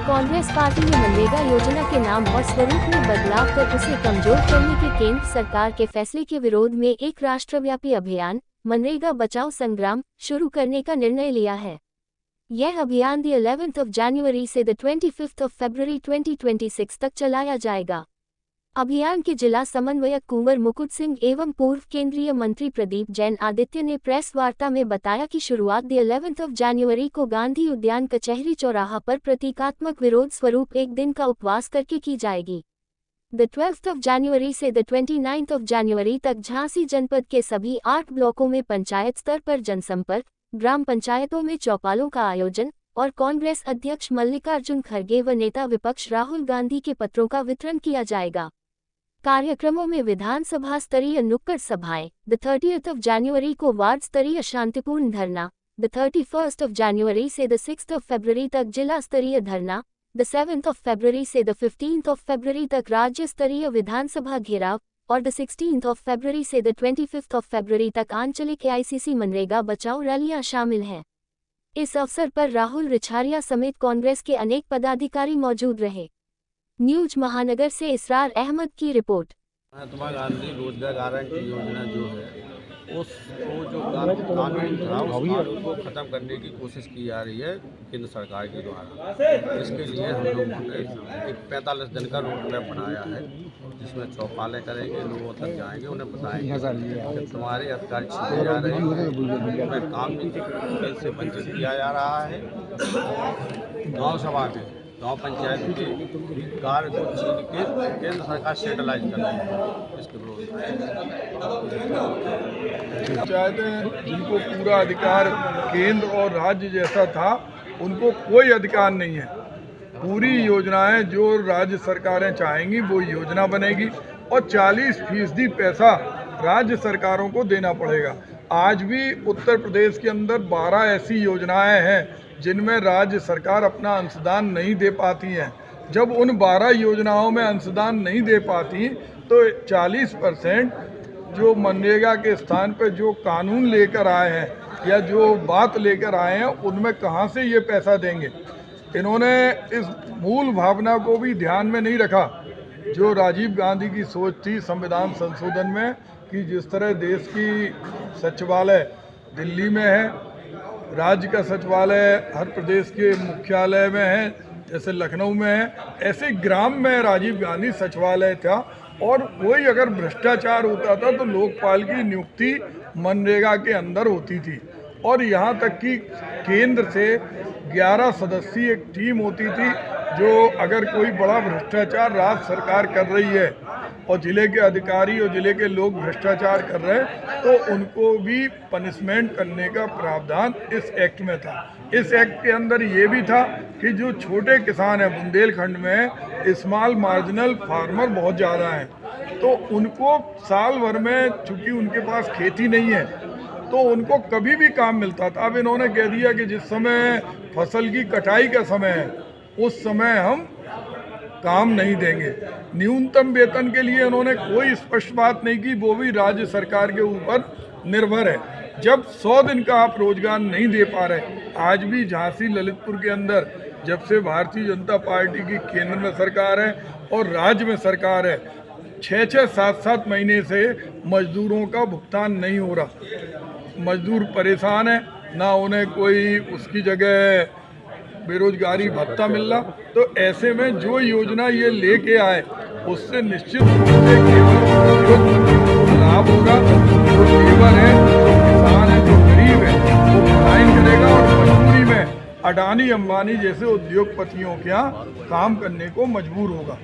Congress party ने मनरेगा योजना के नाम और स्वरूप में बदलाव कर उसे कमजोर करने के केंद्र सरकार के फैसले के विरोध में एक राष्ट्रव्यापी अभियान मनरेगा बचाओ संग्राम शुरू करने का निर्णय लिया है। यह अभियान 11 जनवरी से 25 फरवरी 2026 तक चलाया जाएगा। अभियान के जिला समन्वयक कुंवर मुकुट सिंह एवं पूर्व केंद्रीय मंत्री प्रदीप जैन आदित्य ने प्रेस वार्ता में बताया कि शुरुआत 11 जनवरी को गांधी उद्यान कचहरी चौराहा पर प्रतीकात्मक विरोध स्वरूप एक दिन का उपवास करके की जाएगी। 12 जनवरी से 29 जनवरी तक झांसी जनपद के सभी 8 ब्लॉकों में पंचायत स्तर पर जनसंपर्क, ग्राम पंचायतों में चौपालों का आयोजन और कांग्रेस अध्यक्ष मल्लिकार्जुन खड़गे व नेता विपक्ष राहुल गांधी के पत्रों का वितरण किया जाएगा। कार्यक्रमों में विधानसभा स्तरीय नुक्कड़ सभाएं, 30 जनवरी को वार्ड स्तरीय शांतिपूर्ण धरना, 31 जनवरी से 6 फरवरी तक जिला स्तरीय धरना, 7 फरवरी से 15 फरवरी तक राज्य स्तरीय विधानसभा घेराव और 16 फरवरी से 25 फरवरी तक आंचलिक AICC मनरेगा बचाओ रैलियां शामिल हैं। इस अवसर पर राहुल रिछारिया समेत कांग्रेस के अनेक पदाधिकारी मौजूद रहे। न्यूज महानगर से इसरार अहमद की रिपोर्ट। महात्मा गांधी रोजगार गारंटी योजना जो है उसको जो कानून था उसको खत्म करने की कोशिश की जा रही है केंद्र सरकार के द्वारा। इसके लिए हम लोगों ने एक 45 दिन का रोड मैप बनाया है जिसमें चौपालें करेंगे, लोगों तक जाएंगे, उन्हें बताएंगे कि तुम्हारे अधिकार छीने जा रहे हैं, उन्हें काम से वंचित किया जा रहा है। गाँव सभा के गाँव पंचायत के कार्य को छीन के केंद्र सरकार सेटलाइज कर रही है। इसके विरोध पंचायतें जिनको पूरा अधिकार केंद्र और राज्य जैसा था उनको कोई अधिकार नहीं है। पूरी योजनाएं जो राज्य सरकारें चाहेंगी वो योजना बनेगी और 40% पैसा राज्य सरकारों को देना पड़ेगा। आज भी उत्तर प्रदेश के अंदर 12 ऐसी योजनाएं हैं जिनमें राज्य सरकार अपना अंशदान नहीं दे पाती हैं। जब उन 12 योजनाओं में अंशदान नहीं दे पाती तो 40% जो मनरेगा के स्थान पर जो कानून लेकर आए हैं या जो बात लेकर आए हैं उनमें कहां से ये पैसा देंगे। इन्होंने इस मूल भावना को भी ध्यान में नहीं रखा जो राजीव गांधी की सोच थी संविधान संशोधन में कि जिस तरह देश की सचिवालय दिल्ली में है, राज्य का सचिवालय हर प्रदेश के मुख्यालय में है, जैसे लखनऊ में है, ऐसे ग्राम में राजीव गांधी सचिवालय था। और कोई अगर भ्रष्टाचार होता था तो लोकपाल की नियुक्ति मनरेगा के अंदर होती थी। और यहाँ तक कि केंद्र से 11 सदस्यीय एक टीम होती थी जो अगर कोई बड़ा भ्रष्टाचार राज्य सरकार कर रही है और जिले के अधिकारी और जिले के लोग भ्रष्टाचार कर रहे हैं तो उनको भी पनिशमेंट करने का प्रावधान इस एक्ट में था। इस एक्ट के अंदर ये भी था कि जो छोटे किसान हैं बुंदेलखंड में स्मॉल मार्जिनल फार्मर बहुत ज़्यादा हैं तो उनको साल भर में चूँकि उनके पास खेती नहीं है तो उनको कभी भी काम मिलता था। अब इन्होंने कह दिया कि जिस समय फसल की कटाई का समय है उस समय हम काम नहीं देंगे। न्यूनतम वेतन के लिए उन्होंने कोई स्पष्ट बात नहीं की, वो भी राज्य सरकार के ऊपर निर्भर है। जब 100 दिन का आप रोजगार नहीं दे पा रहे, आज भी झांसी ललितपुर के अंदर जब से भारतीय जनता पार्टी की केंद्र में सरकार है और राज्य में सरकार है 6-6, 7-7 महीने से मजदूरों का भुगतान नहीं हो रहा। मजदूर परेशान है, ना उन्हें कोई उसकी जगह बेरोजगारी भत्ता मिल रहा। तो ऐसे में जो योजना ये लेके आए उससे निश्चित रूप से केवल लाभ होगा। जो लेबर है, जो किसान है, जो गरीब है वो पलायन करेगा और मजबूरी में अडानी अंबानी जैसे उद्योगपतियों के यहाँ काम करने को मजबूर होगा।